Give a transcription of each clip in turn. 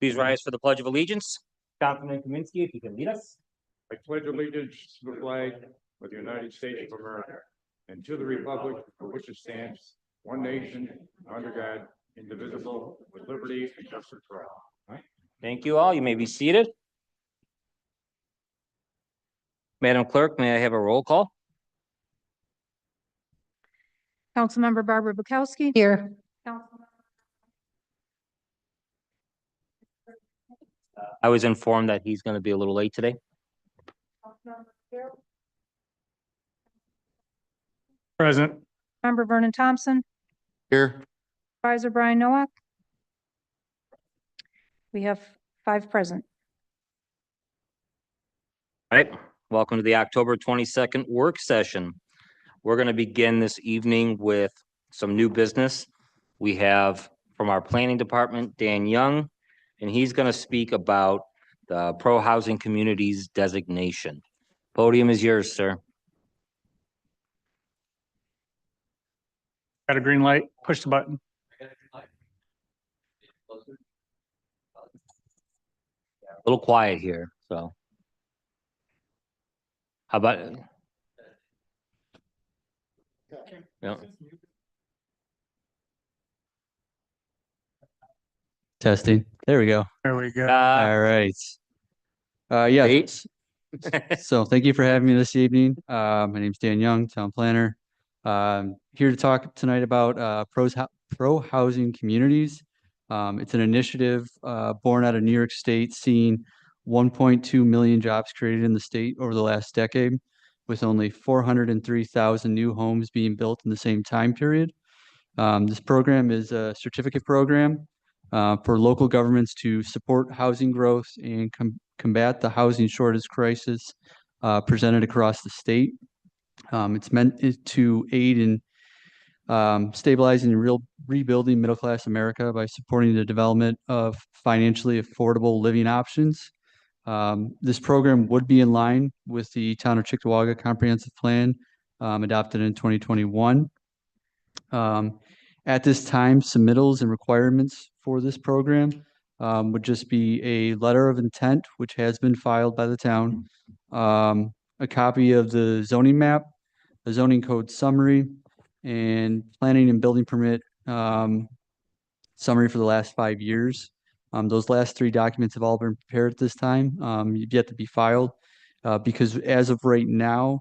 Please rise for the Pledge of Allegiance. Councilman Kaminsky, if you can lead us. I pledge allegiance to the flag of the United States of America and to the republic for which it stands, one nation, under God, indivisible, with liberty and justice for all. Thank you all. You may be seated. Madam Clerk, may I have a roll call? Councilmember Barbara Bukowski. Here. I was informed that he's going to be a little late today. Present. Member Vernon Thompson. Here. Supervisor Brian Nowak. We have 5 present. All right, welcome to the October 22nd work session. We're going to begin this evening with some new business. We have from our planning department, Dan Young, and he's going to speak about the pro-housing communities designation. Podium is yours, sir. Got a green light, push the button. A little quiet here, so. How about it? Yeah. Testing. There we go. There we go. All right. Yes. So thank you for having me this evening. My name's Dan Young, town planner. Here to talk tonight about pro-housing communities. It's an initiative born out of New York State, seeing 1.2 million jobs created in the state over the last decade, with only 403,000 new homes being built in the same time period. This program is a certificate program for local governments to support housing growth and combat the housing shortage crisis presented across the state. It's meant to aid in stabilizing and rebuilding middle-class America by supporting the development of financially affordable living options. This program would be in line with the Town of Cheektowaga Comprehensive Plan adopted in 2021. At this time, submittals and requirements for this program would just be a letter of intent, which has been filed by the town, a copy of the zoning map, a zoning code summary, and planning and building permit summary for the last 5 years. Those last 3 documents have all been prepared at this time. You've yet to be filed because as of right now,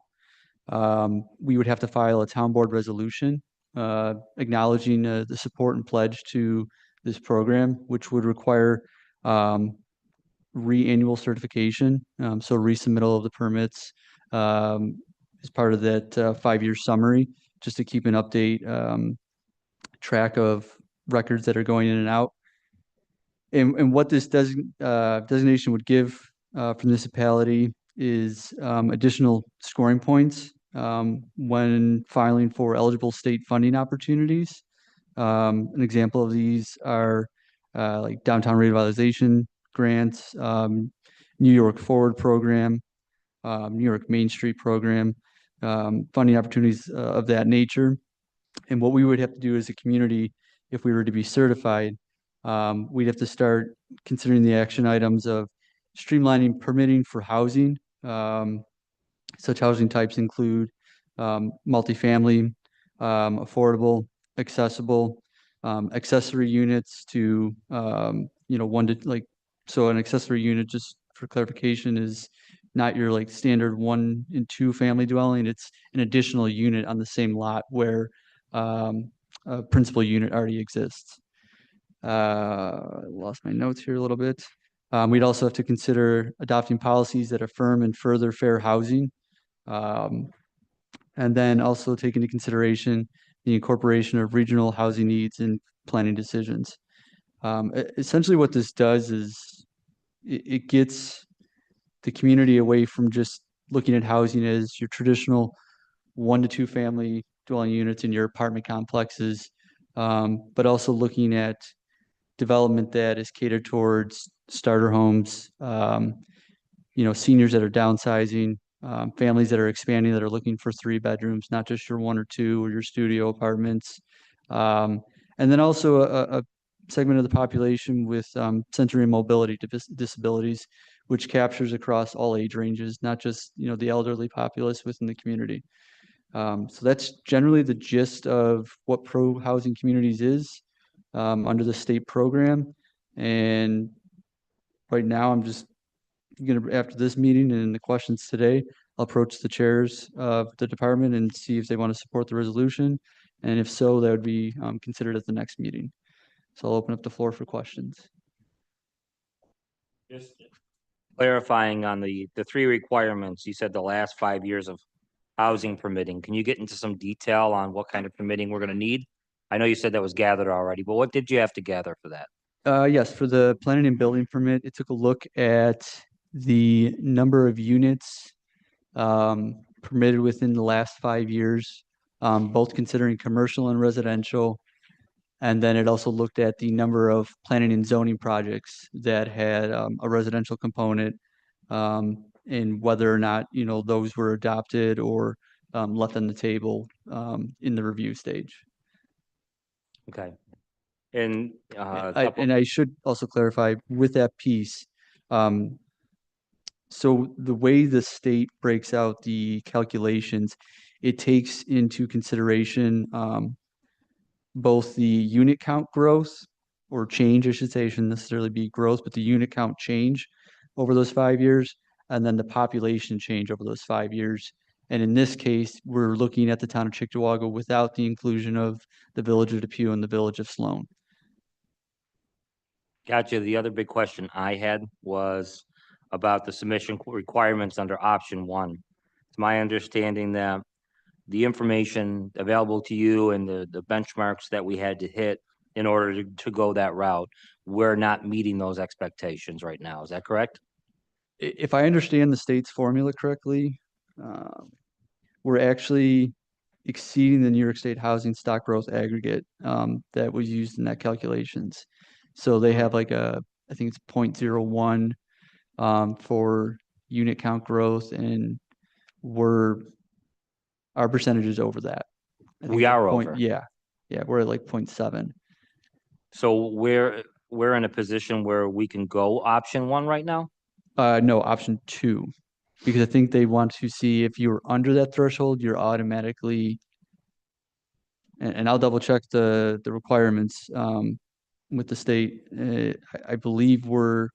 we would have to file a town board resolution acknowledging the support and pledge to this program, which would require re-annual certification. So resubmittal of the permits as part of that 5-year summary, just to keep an update track of records that are going in and out. And what this designation would give for municipality is additional scoring points when filing for eligible state funding opportunities. An example of these are like downtown revitalization grants, New York Forward program, New York Main Street program, funding opportunities of that nature. And what we would have to do as a community, if we were to be certified, we'd have to start considering the action items of streamlining permitting for housing. Such housing types include multifamily, affordable, accessible, accessory units to, so an accessory unit, just for clarification, is not your like standard 1 and 2 family dwelling. It's an additional unit on the same lot where a principal unit already exists. I lost my notes here a little bit. We'd also have to consider adopting policies that affirm and further fair housing. And then also take into consideration the incorporation of regional housing needs in planning decisions. Essentially what this does is it gets the community away from just looking at housing as your traditional 1 to 2 family dwelling units in your apartment complexes, but also looking at development that is catered towards starter homes, seniors that are downsizing, families that are expanding, that are looking for 3 bedrooms, not just your 1 or 2 or your studio apartments. And then also segment of the population with sensory and mobility disabilities, which captures across all age ranges, not just, the elderly populace within the community. So that's generally the gist of what Pro Housing Communities is under the state program. And right now, I'm just gonna, after this meeting and the questions today, I'll approach the chairs of the department and see if they want to support the resolution. And if so, that would be considered at the next meeting. So I'll open up the floor for questions. Just clarifying on the three requirements, you said the last 5 years of housing permitting. Can you get into some detail on what kind of permitting we're gonna need? I know you said that was gathered already, but what did you have to gather for that? Yes, for the planning and building permit, it took a look at the number of units permitted within the last 5 years, both considering commercial and residential. And then it also looked at the number of planning and zoning projects that had a residential component, and whether or not, those were adopted or left on the table in the review stage. Okay. And And I should also clarify with that piece. So the way the state breaks out the calculations, it takes into consideration both the unit count growth or change, I should say, it shouldn't necessarily be growth, but the unit count change over those 5 years, and then the population change over those 5 years. And in this case, we're looking at the town of Cheektowaga without the inclusion of the village of Depew and the village of Sloan. Gotcha. The other big question I had was about the submission requirements under option one. It's my understanding that the information available to you and the benchmarks that we had to hit in order to go that route, we're not meeting those expectations right now. Is that correct? If I understand the state's formula correctly, we're actually exceeding the New York State housing stock growth aggregate that was used in that calculations. So they have like I think it's 0.01 for unit count growth, and our percentage is over that. I think We it's are point- over. Yeah, we're at like 0.7. So we're in a position where we can go option one right now? No, option 2, because I think they want to see if you're under that threshold, you're automatically, and I'll double check the requirements with the state. I believe we're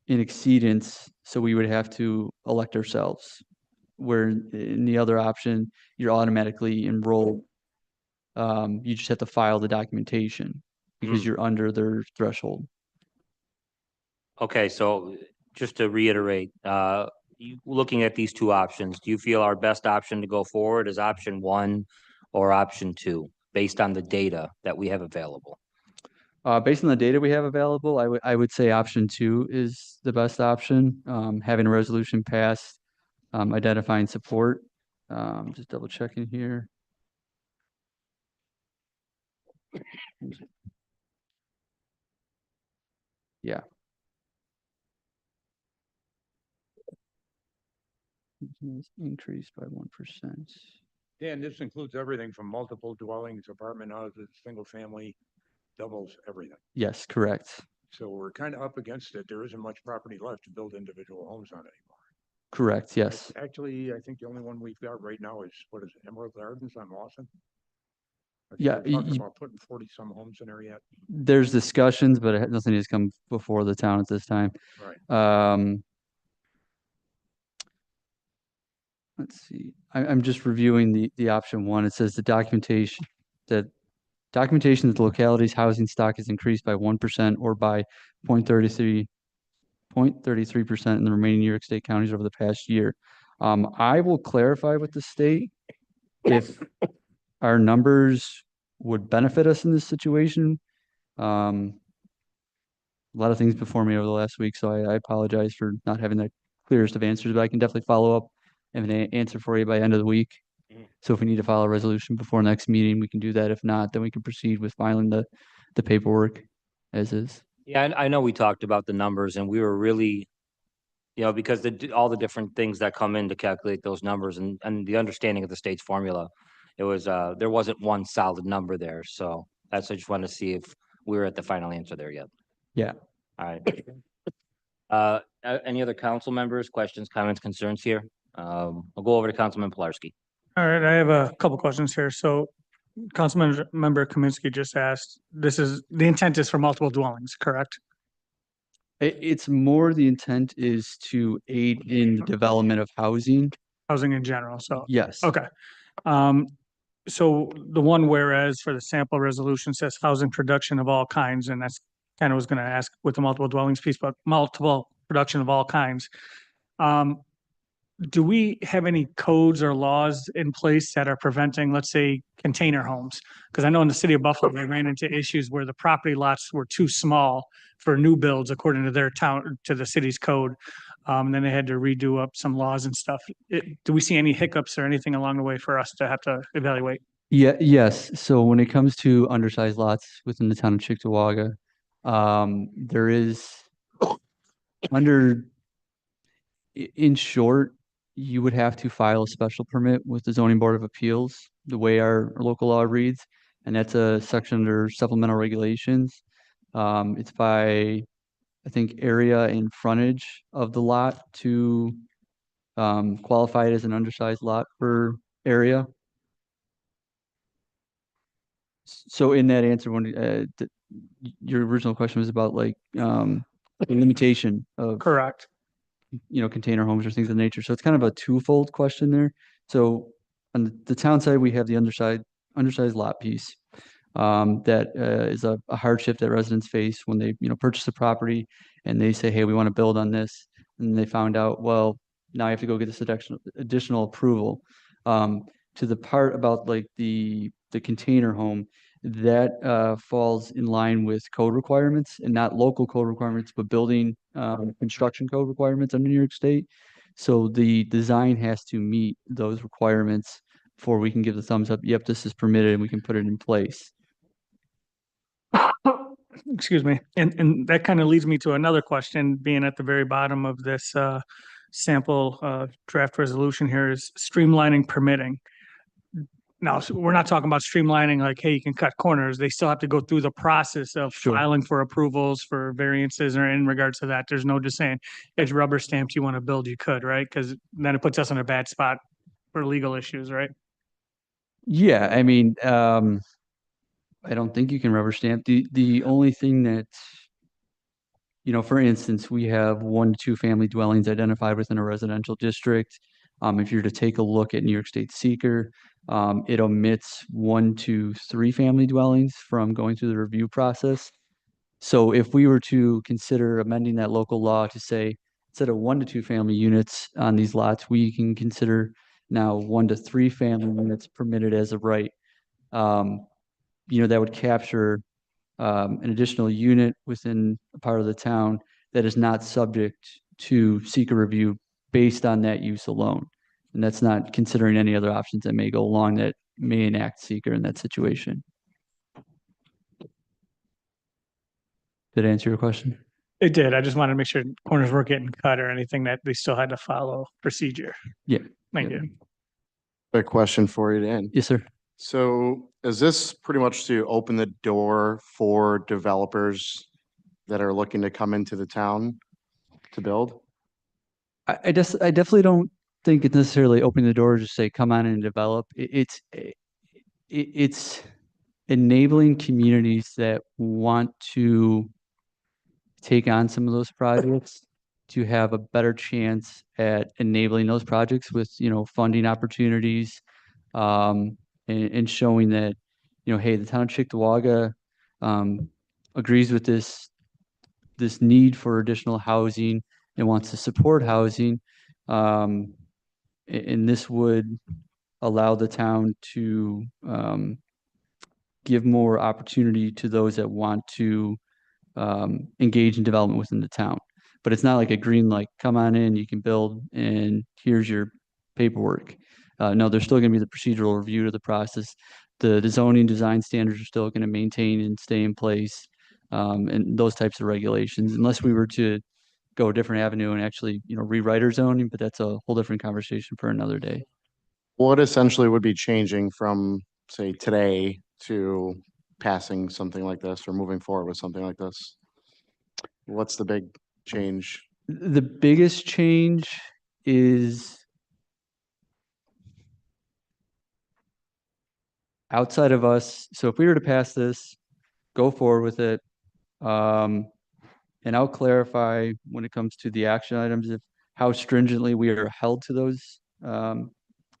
in exceedance, so we would have to elect ourselves. Where in the other option, you're automatically enrolled. You just have to file the documentation because you're under their threshold. Okay, so just to reiterate, looking at these two options, do you feel our best option to go forward is option one or option two, based on the data that we have available? Based on the data we have available, I would say option 2 is the best option. Having a resolution passed, identifying support. Just double checking here. Yeah. Increased by 1%. Dan, this includes everything from multiple dwellings, apartment houses, single family, doubles, everything. Yes, correct. So we're kind of up against it. There isn't much property left to build individual homes on anymore. Correct, yes. Actually, I think the only one we've got right now is, what is it, Emerald Gardens on Lawson? I think Yeah, they're talking about putting 40-some homes in there yet. There's discussions, but nothing has come before the town at this time. Right. Let's see. I'm just reviewing the option 1. It says the documentation that the locality's housing stock is increased by 1% or by 0.33% in the remaining New York State counties over the past year. I will clarify with the state if our numbers would benefit us in this situation. A lot of things before me over the last week, so I apologize for not having the clearest of answers, but I can definitely follow up and an answer for you by end of the week. So if we need to file a resolution before next meeting, we can do that. If not, then we can proceed with filing the paperwork as is. Yeah, I know we talked about the numbers and we were really, because all the different things that come in to calculate those numbers and the understanding of the state's formula, it was, there wasn't one solid number there. So I just want to see if we're at the final answer there yet. Yeah. All right. Any other council members, questions, comments, concerns here? I'll go over to Councilman Pilarski. All right, I have a couple questions here. So Member Kaminsky just asked, the intent is for multiple dwellings, correct? It's more the intent is to aid in the development of housing. Housing in general, so, Yes. okay. So the one whereas for the sample resolution says housing production of all kinds, and that's kind of was gonna ask with the multiple dwellings piece, but multiple production of all kinds. Do we have any codes or laws in place that are preventing, let's say, container homes? Because I know in the city of Buffalo, they ran into issues where the property lots were too small for new builds according to their town, to the city's code. And then they had to redo up some laws and stuff. Do we see any hiccups or anything along the way for us to have to evaluate? Yeah, yes. So when it comes to undersized lots within the town of Cheektowaga, there is in short, you would have to file a special permit with the zoning board of appeals, the way our local law reads, and that's a section under supplemental regulations. It's by, I think, area and frontage of the lot to qualify it as an undersized lot per area. So in that answer, your original question was about like the limitation of Correct. container homes or things of nature. So it's kind of a twofold question there. So on the town side, we have the undersized lot piece. That is a hardship that residents face when they, purchase a property and they say, hey, we want to build on this. And they found out, well, now I have to go get this additional approval. To the part about like the container home, that falls in line with code requirements and not local code requirements, but building construction code requirements under New York State. So the design has to meet those requirements before we can give the thumbs up. Yep, this is permitted and we can put it in place. Excuse me. And that kind of leads me to another question, being at the very bottom of this sample draft resolution here is streamlining permitting. Now, we're not talking about streamlining like, hey, you can cut corners. They still have to go through the process of Sure. filing for approvals for variances or in regards to that. There's no just saying, it's rubber stamped, you want to build, you could, right? Because then it puts us in a bad spot for legal issues, right? Yeah, I mean, I don't think you can rubber stamp. The only thing that, for instance, we have 1 to 2 family dwellings identified within a residential district. If you're to take a look at New York State Seeker, it omits 1 to 3 family dwellings from going through the review process. So if we were to consider amending that local law to say, instead of 1 to 2 family units on these lots, we can consider now 1 to 3 family units permitted as a right. That would capture an additional unit within a part of the town that is not subject to seeker review based on that use alone. And that's not considering any other options that may go along that may enact seeker in that situation. Did I answer your question? It did. I just wanted to make sure corners weren't getting cut or anything that they still had to follow procedure. Yeah. Thank Yeah. you. A question for you, Dan. Yes, sir. So is this pretty much to open the door for developers that are looking to come into the town to build? I definitely don't think it's necessarily opening the door to say, come on and develop. It's enabling communities that want to take on some of those projects to have a better chance at enabling those projects with, funding opportunities, and showing that, hey, the town of Cheektowaga agrees with this need for additional housing and wants to support housing. And this would allow the town to give more opportunity to those that want to engage in development within the town. But it's not like a green light, come on in, you can build, and here's your paperwork. No, there's still going to be the procedural review of the process. The zoning design standards are still going to maintain and stay in place, and those types of regulations, unless we were to go a different avenue and actually, rewrite our zoning, but that's a whole different conversation for another day. What essentially would be changing from, say, today to passing something like this or moving forward with something like this? What's the big change? The biggest change is outside of us. So if we were to pass this, go forward with it. And I'll clarify when it comes to the action items, if how stringently we are held to those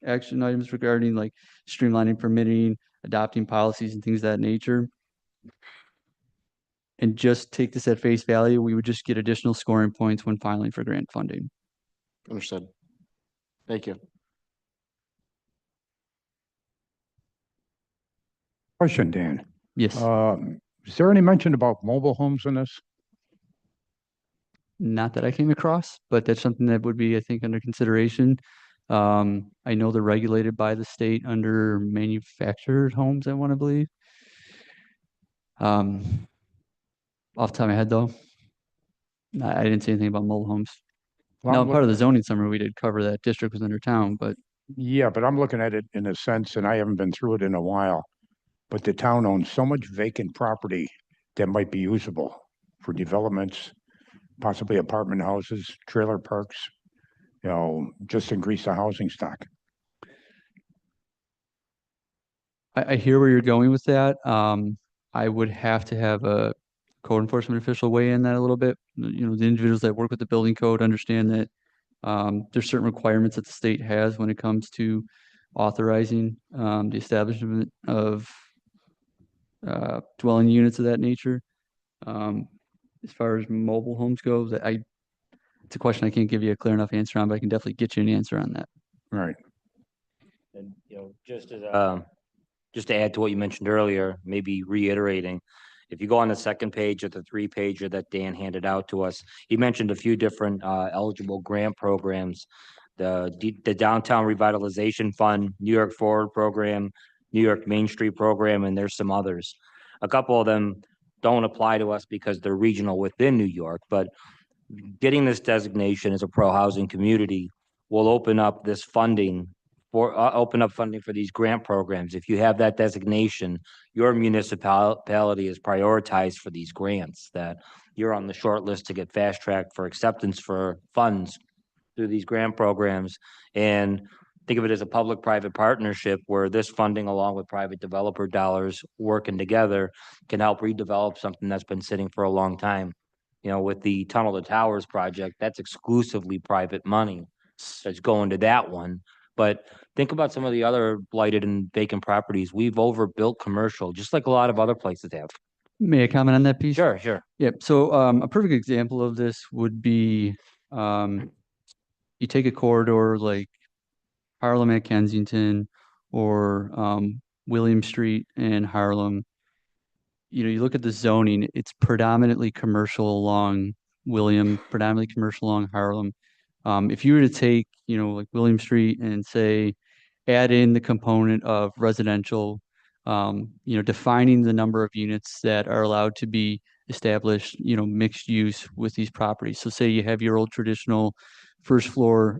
action items regarding like streamlining permitting, adopting policies and things of that nature. And just take this at face value, we would just get additional scoring points when filing for grant funding. Understood. Thank you. Question, Dan. Yes, Is there any mention about mobile homes in this? not that I came across, but that's something that would be, I think, under consideration. I know they're regulated by the state under manufactured homes, I want to believe. Off the top of my head, though, I didn't say anything about mobile homes. Well, Now, I'm part of the looking- zoning summary, we did cover that district was under town, but Yeah, but I'm looking at it in a sense, and I haven't been through it in a while. But the town owns so much vacant property that might be usable for developments, possibly apartment houses, trailer parks, just increase the housing stock. I hear where you're going with that. I would have to have a code enforcement official weigh in that a little bit. You know, the individuals that work with the building code understand that there's certain requirements that the state has when it comes to authorizing the establishment of dwelling units of that nature. As far as mobile homes goes, it's a question I can't give you a clear enough answer on, but I can definitely get you an answer on that. Right. And, just to add to what you mentioned earlier, maybe reiterating, if you go on the second page of the 3-pager that Dan handed out to us, he mentioned a few different eligible grant programs. The Downtown Revitalization Fund, New York Forward Program, New York Main Street Program, and there's some others. A couple of them don't apply to us because they're regional within New York, but getting this designation as a pro-housing community will open up this funding open up funding for these grant programs. If you have that designation, your municipality is prioritized for these grants, that you're on the short list to get fast track for acceptance for funds through these grant programs. And think of it as a public-private partnership where this funding, along with private developer dollars working together, can help redevelop something that's been sitting for a long time. You know, with the Tunnel to Towers project, that's exclusively private money that's going to that one. But think about some of the other blighted and vacant properties. We've overbuilt commercial, just like a lot of other places have. May I comment on that piece? Sure, sure. Yep. So a perfect example of this would be you take a corridor like Harlem at Kensington or William Street in Harlem. You know, you look at the zoning, it's predominantly commercial along William, predominantly commercial along Harlem. If you were to take, you know, like William Street and say, add in the component of residential, you know, defining the number of units that are allowed to be established, you know, mixed use with these properties. So say you have your old traditional first floor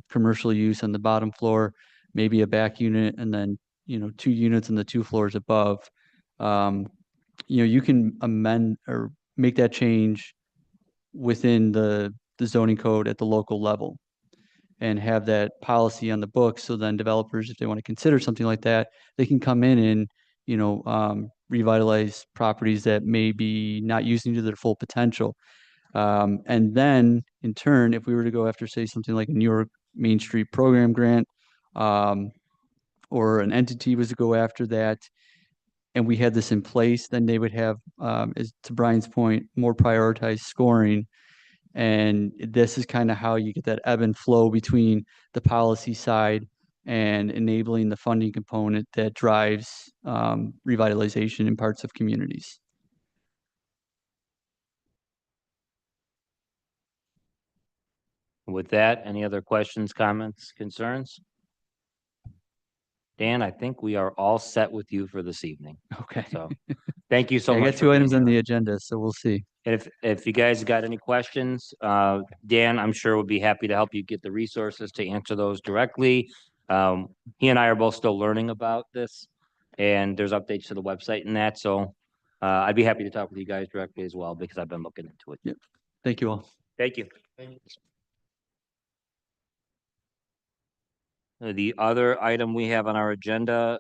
commercial use on the bottom floor, maybe a back unit, and then, you know, 2 units on the 2 floors above. You know, you can amend or make that change within the zoning code at the local level and have that policy on the books. So then developers, if they want to consider something like that, they can come in and, you know, revitalize properties that may be not using to their full potential. And then in turn, if we were to go after, say, something like a New York Main Street Program grant, or an entity was to go after that, and we had this in place, then they would have, as to Brian's point, more prioritized scoring. And this is kind of how you get that ebb and flow between the policy side and enabling the funding component that drives revitalization in parts of communities. With that, any other questions, comments, concerns? Dan, I think we are all set with you for this evening. Okay. So thank you so I much. got for 2 items being on here. the agenda, so we'll see. And if you guys got any questions, Dan, I'm sure would be happy to help you get the resources to answer those directly. He and I are both still learning about this. And there's updates to the website and that, so I'd be happy to talk with you guys directly as well, because I've been looking into it. Thank you all. Thank you. The other item we have on our agenda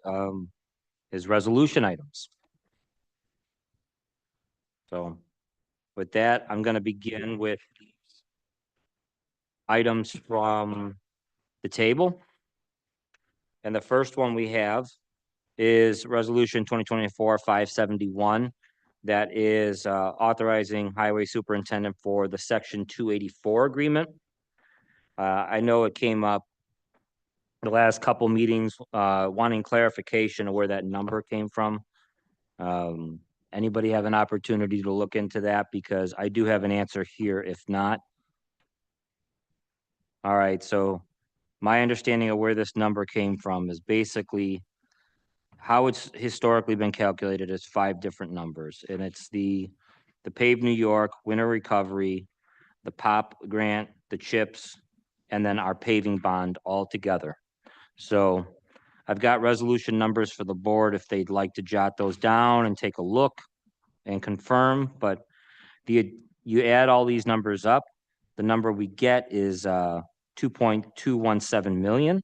is resolution items. So with that, I'm gonna begin with items from the table. And the first one we have is Resolution 2024-571. That is authorizing Highway Superintendent for the Section 284 agreement. I know it came up the last couple meetings, wanting clarification of where that number came from. Anybody have an opportunity to look into that? Because I do have an answer here if not. All right, so my understanding of where this number came from is basically how it's historically been calculated as 5 different numbers, and it's the Pave New York, winter recovery, the POP grant, the CHIPS, and then our paving bond all together. So I've got resolution numbers for the board if they'd like to jot those down and take a look and confirm, but you add all these numbers up, the number we get is 2.217 million.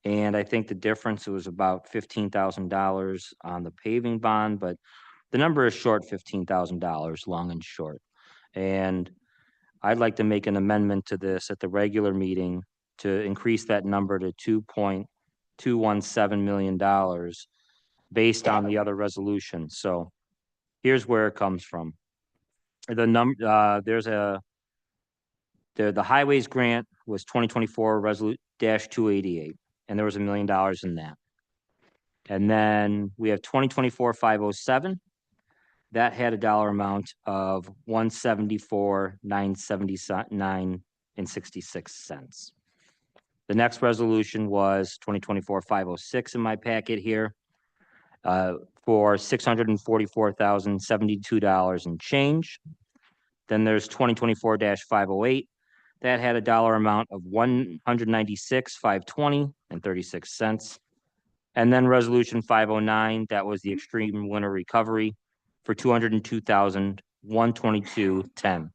And I think the difference was about $15,000 on the paving bond, but the number is short $15,000, long and short. And I'd like to make an amendment to this at the regular meeting to increase that number to $2.217 million based on the other resolution. So here's where it comes from. The highways grant was 2024 -288, and there was $1 million in that. And then we have 2024-507. That had a dollar amount of 174,979 and 66 cents. The next resolution was 2024-506 in my packet here, for $644,072 and change. Then there's 2024-508. That had a dollar amount of 196,520 and 36 cents. And then resolution 509, that was the extreme winter recovery for 202,122.10.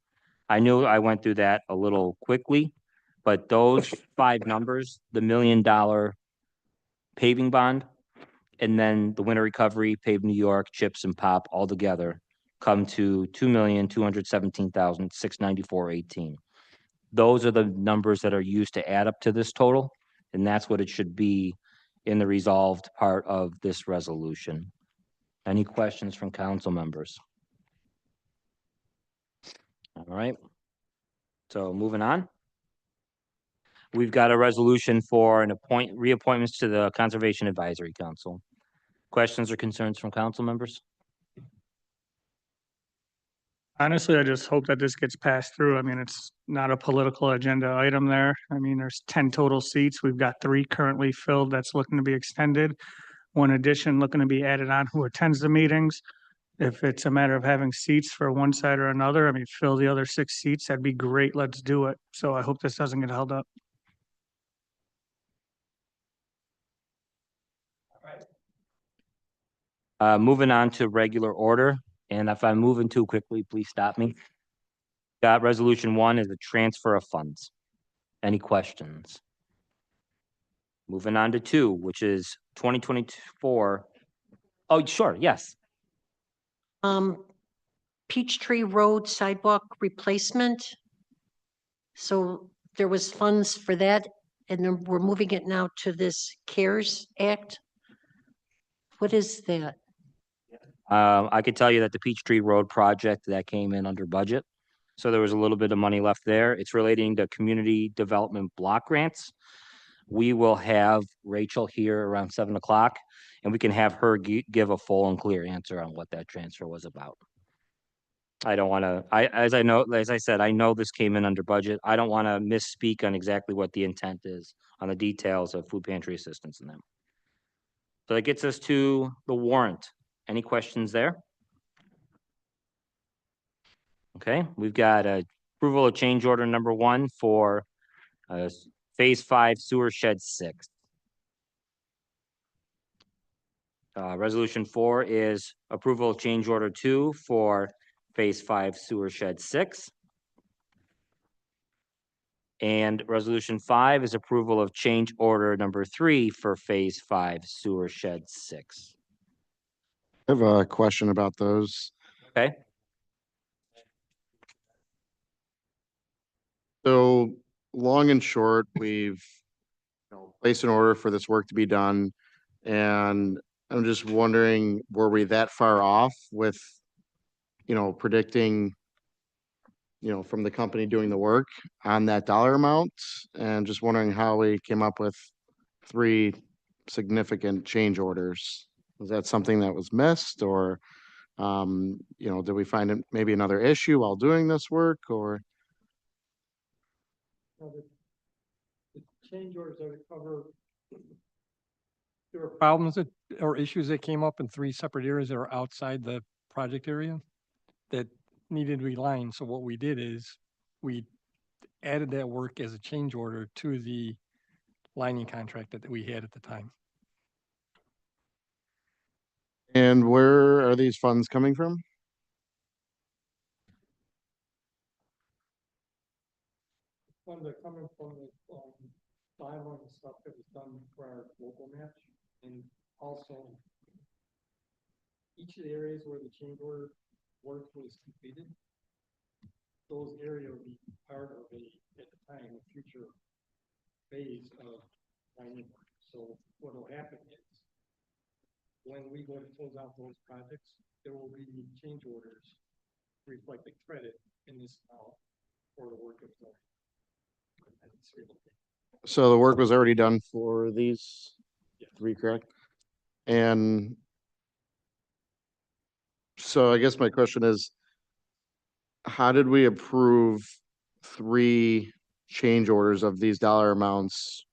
I knew I went through that a little quickly, but those 5 numbers, the $1 million paving bond, and then the winter recovery, Pave New York, CHIPS and POP all together come to 2,217,694.18. Those are the numbers that are used to add up to this total, and that's what it should be in the resolved part of this resolution. Any questions from council members? All right. So moving on. We've got a resolution for reappointments to the Conservation Advisory Council. Questions or concerns from council members? Honestly, I just hope that this gets passed through. I mean, it's not a political agenda item there. I mean, there's 10 total seats. We've got 3 currently filled that's looking to be extended. 1 addition looking to be added on who attends the meetings. If it's a matter of having seats for one side or another, I mean, fill the other 6 seats, that'd be great. Let's do it. So I hope this doesn't get held up. Moving on to regular order, and if I'm moving too quickly, please stop me. Got resolution 1 is a transfer of funds. Any questions? Moving on to 2, which is 2024. Oh, sure, yes. Peachtree Road sidewalk replacement. So there was funds for that, and then we're moving it now to this CARES Act. What is that? I could tell you that the Peachtree Road project that came in under budget. So there was a little bit of money left there. It's relating to community development block grants. We will have Rachel here around 7 o'clock, and we can have her give a full and clear answer on what that transfer was about. I don't want to, as I said, I know this came in under budget. I don't want to misspeak on exactly what the intent is on the details of food pantry assistance in them. So that gets us to the warrant. Any questions there? Okay, we've got approval of change order number 1 for Phase 5 Sewer Shed 6. Resolution 4 is approval of change order 2 for Phase 5 Sewer Shed 6. And Resolution 5 is approval of change order number 3 for Phase 5 Sewer Shed 6. I have a question about those. Okay? So long and short, we've placed an order for this work to be done. And I'm just wondering, were we that far off with, predicting, from the company doing the work on that dollar amount? And just wondering how we came up with 3 significant change orders. Was that something that was missed, or, did we find maybe another issue while doing this work, or? The change orders that cover. There were problems that, or issues that came up in 3 separate areas that are outside the project area that needed relined. So what we did is we added that work as a change order to the lining contract that we had at the time. And where are these funds coming from? When they're coming from the, dialogue and stuff that was done for our local match, and also each of the areas where the change order work was completed, those areas will be part of at the time, a future phase of lining work. So what will happen is, when we go to close out those projects, there will be change orders to reflect the credit in this amount for the work of the. So the work was already done for these 3, correct? And so I guess my question is, how did we approve 3 change orders of these dollar amounts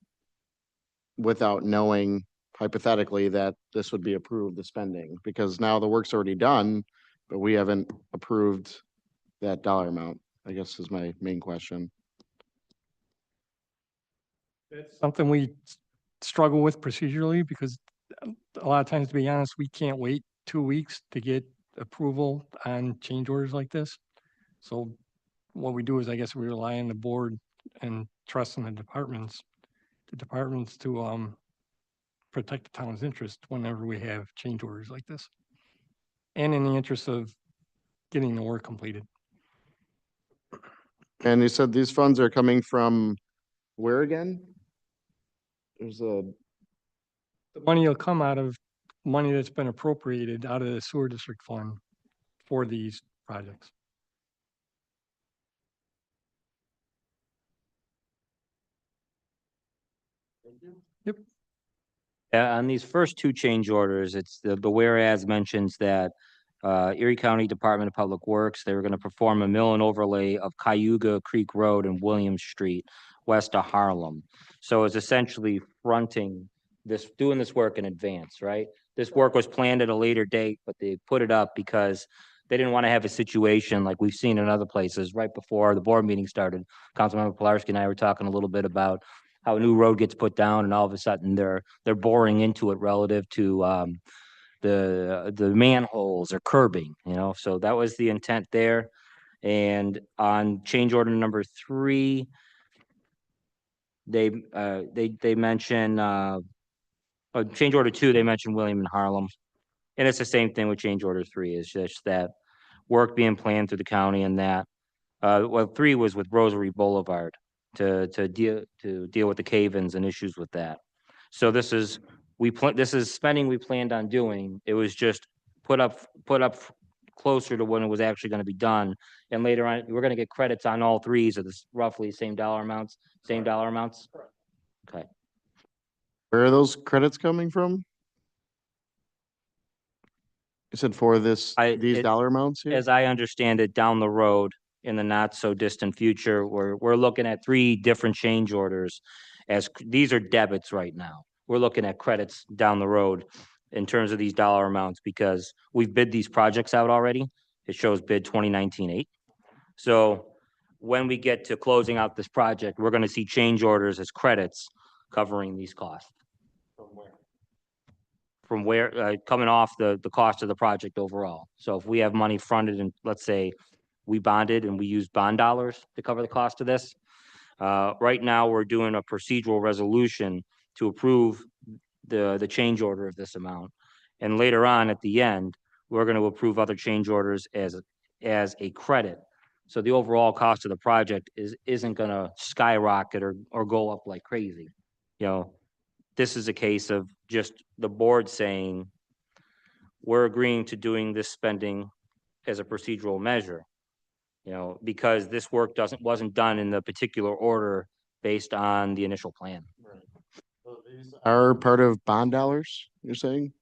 without knowing hypothetically that this would be approved, the spending? Because now the work's already done, but we haven't approved that dollar amount, I guess is my main question. That's something we struggle with procedurally, because a lot of times, to be honest, we can't wait 2 weeks to get approval on change orders like this. So what we do is, I guess, we rely on the board and trust in the departments to protect the town's interest whenever we have change orders like this, and in the interest of getting the work completed. And you said these funds are coming from where again? There's a, The money will come out of money that's been appropriated out of the sewer district fund for these projects. Yep. On these first 2 change orders, it's the whereas mentions that Erie County Department of Public Works, they were gonna perform a mill and overlay of Cayuga Creek Road and Williams Street, west of Harlem. So it's essentially fronting this, doing this work in advance, right? This work was planned at a later date, but they put it up because they didn't want to have a situation like we've seen in other places. Right before the board meeting started, Councilmember Pilarski and I were talking a little bit about how a new road gets put down and all of a sudden they're boring into it relative to the manholes or curbing, so that was the intent there. And on change order number 3, they mention change order 2, they mentioned William and Harlem. And it's the same thing with change order 3, is just that work being planned through the county, and that 3 was with Rosary Boulevard to deal with the cave-ins and issues with that. So this is spending we planned on doing. It was just put up closer to when it was actually going to be done. And later on, we're going to get credits on all 3s of this roughly same dollar amounts. Okay. where are those credits coming from? You said for these dollar amounts here? As I understand it, down the road in the not so distant future, we're looking at 3 different change orders, as these are debits right now. We're looking at credits down the road in terms of these dollar amounts, because we've bid these projects out already. It shows bid 2019-8. So when we get to closing out this project, we're going to see change orders as credits covering these costs. from where, coming off the cost of the project overall. So if we have money fronted and let's say we bonded and we use bond dollars to cover the cost of this. Right now, we're doing a procedural resolution to approve the change order of this amount. And later on, at the end, we're going to approve other change orders as a credit. So the overall cost of the project isn't going to skyrocket or go up like crazy. You know, this is a case of just the board saying, we're agreeing to doing this spending as a procedural measure. You know, because this work wasn't done in the particular order based on the initial plan. Are part of bond dollars, you're saying?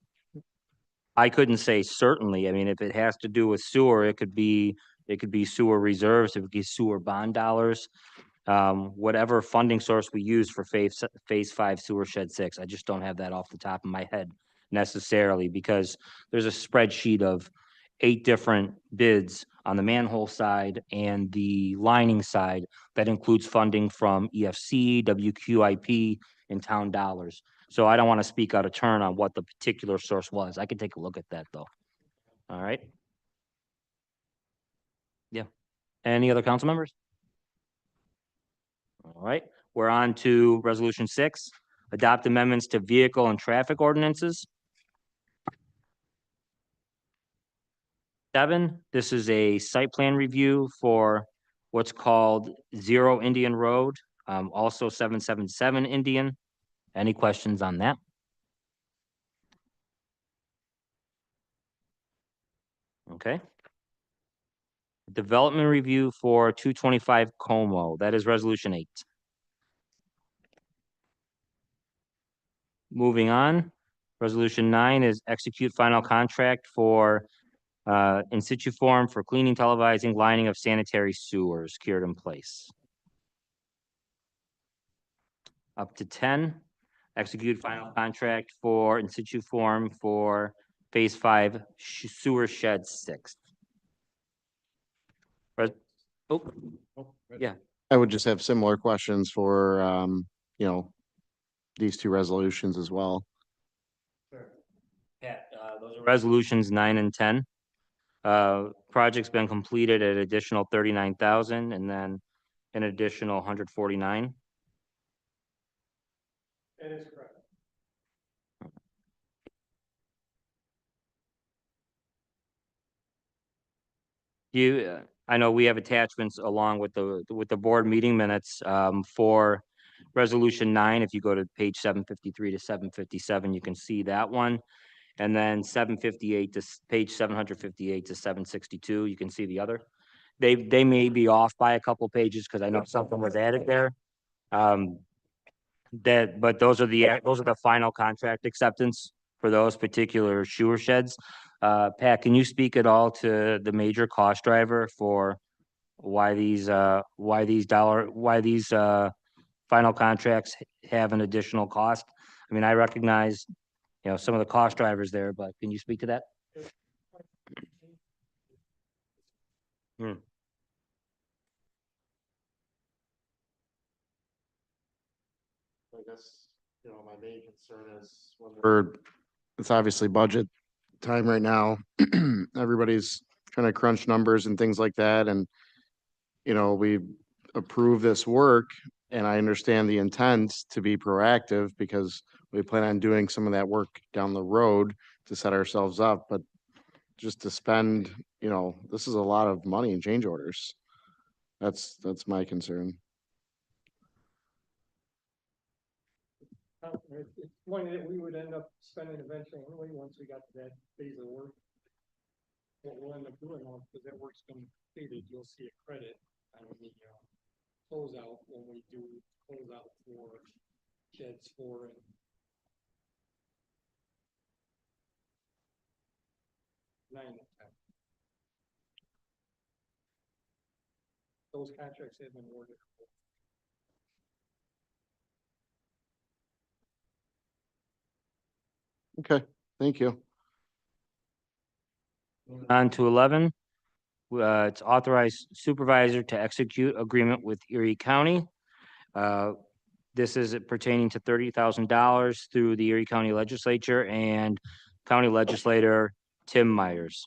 I couldn't say certainly. I mean, if it has to do with sewer, it could be sewer reserves, it could be sewer bond dollars. Whatever funding source we use for phase 5 sewer shed 6, I just don't have that off the top of my head necessarily, because there's a spreadsheet of 8 different bids on the manhole side and the lining side that includes funding from EFC, WQIP, and town dollars. So I don't want to speak out of turn on what the particular source was. I could take a look at that though. All right. Yeah. Any other council members? All right, we're on to resolution 6, adopt amendments to vehicle and traffic ordinances. 7, this is a site plan review for what's called 0 Indian Road, also 777 Indian. Any questions on that? Okay. Development review for 225 Como, that is resolution 8. Moving on, resolution 9 is execute final contract for in situ form for cleaning, televising, lining of sanitary sewers cured in place. Up to 10, execute final contract for in situ form for phase 5 sewer shed 6. Oh, yeah. I would just have similar questions for, you know, these two resolutions as well. Pat, those are resolutions 9 and 10. Project's been completed at additional 39,000 and then an additional 149. That is correct. I know we have attachments along with the board meeting minutes, for resolution 9. If you go to page 753 to 757, you can see that one. And then 758 to page 758 to 762, you can see the other. They may be off by a couple pages because I know something was added there. But those are the final contract acceptance for those particular sewer sheds. Pat, can you speak at all to the major cost driver for why these final contracts have an additional cost? I mean, I recognize, you know, some of the cost drivers there, but can you speak to that? I guess, you know, my main concern is it's obviously budget time right now. Everybody's trying to crunch numbers and things like that. And, you know, we approve this work and I understand the intent to be proactive because we plan on doing some of that work down the road to set ourselves up, but just to spend, you know, this is a lot of money in change orders. That's my concern. It's money that we would end up spending eventually anyway, once we got to that phase of work. What we'll end up doing, because that work's been completed, you'll see a credit on the closeout when we do closeout for sheds 4 and 9 and 10. Those contracts have been awarded. Okay, thank you. On to 11, it's authorized supervisor to execute agreement with Erie County. This is pertaining to $30,000 through the Erie County Legislature and County Legislator Tim Myers.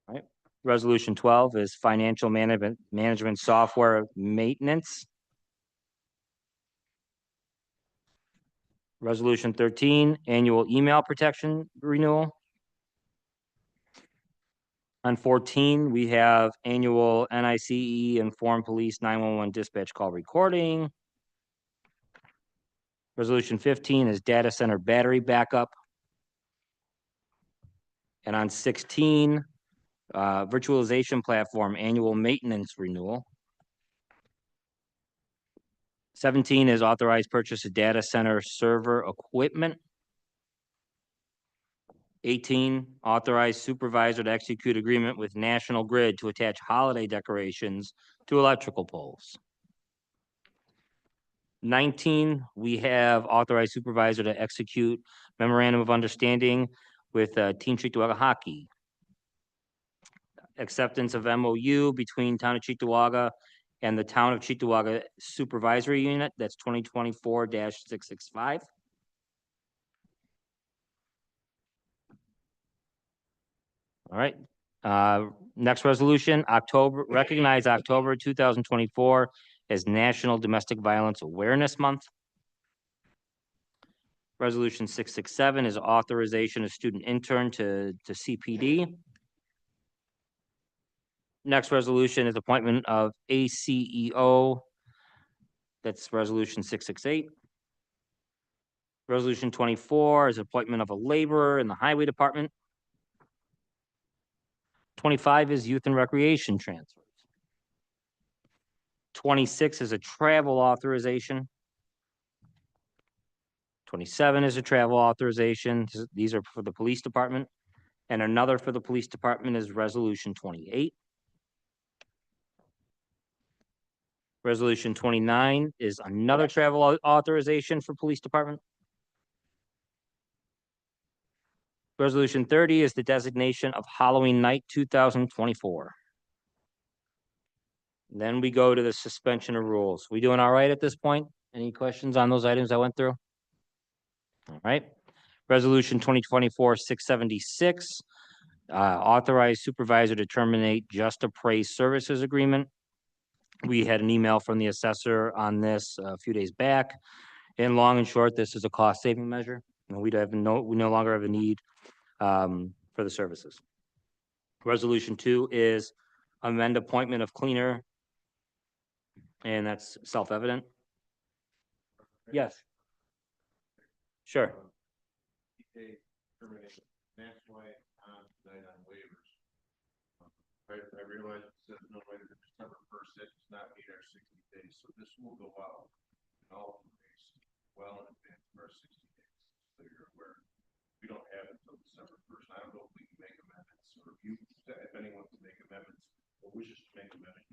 All right. Resolution 12 is financial management software maintenance. Resolution 13, annual email protection renewal. On 14, we have annual NICE Inform Police 911 dispatch call recording. Resolution 15 is data center battery backup. And on 16, virtualization platform annual maintenance renewal. 17 is authorized purchase of data center server equipment. 18, authorized supervisor to execute agreement with National Grid to attach holiday decorations to electrical poles. 19, we have authorized supervisor to execute memorandum of understanding with Team Cheektowaga Hockey. Acceptance of MOU between Town of Cheektowaga and the Town of Cheektowaga Supervisory Unit, that's 2024-665. All right, next resolution, recognize October 2024 as National Domestic Violence Awareness Month. Resolution 667 is authorization of student intern to CPD. Next resolution is appointment of ACEO. That's resolution 668. Resolution 24 is appointment of a laborer in the highway department. 25 is youth and recreation transfers. 26 is a travel authorization. 27 is a travel authorization. These are for the police department. And another for the police department is resolution 28. Resolution 29 is another travel authorization for police department. Resolution 30 is the designation of Halloween night 2024. Then we go to the suspension of rules. We doing all right at this point? Any questions on those items I went through? All right. Resolution 2024-676, authorized supervisor to terminate just appraised services agreement. We had an email from the assessor on this a few days back. In long and short, this is a cost saving measure. And we no longer have a need for the services. Resolution 2 is amend appointment of cleaner. And that's self-evident. Yes. Sure. That's why on waivers. I realize it says no later than December 1st, that does not meet our 60 days, so this will go out in all ways well in advance of our 60 days, so you're aware. We don't have it until December 1st. I don't know if we can make amendments, or if anyone can make amendments or wishes to make amendments.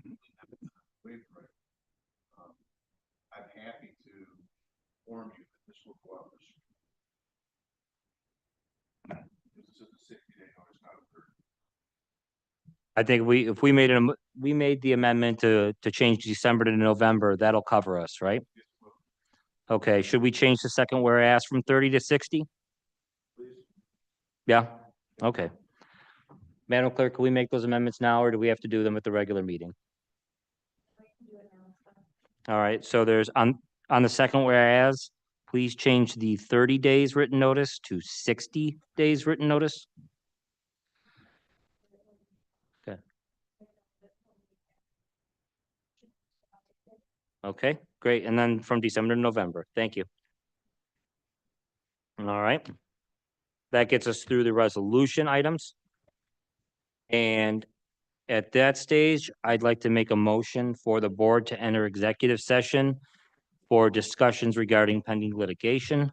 Waiver. I'm happy to inform you that this will go out this year. This is a 60-day notice, not a 30. I think if we made the amendment to change December to November, that'll cover us, right? Okay, should we change the second whereas from 30 to 60? Yeah, okay. Madam Clerk, can we make those amendments now, or do we have to do them at the regular meeting? All right, so there's on the second whereas, please change the 30 days written notice to 60 days written notice. Okay. Okay, great. And then from December to November. Thank you. All right. That gets us through the resolution items. And at that stage, I'd like to make a motion for the board to enter executive session for discussions regarding pending litigation,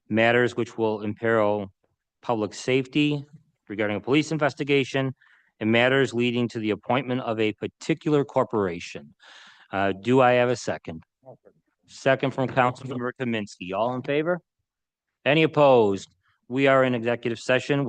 matters which will imperil public safety regarding a police investigation, and matters leading to the appointment of a particular corporation. Do I have a second? Second from Councilmember Kaminsky. All in favor? Any opposed? We are in executive session.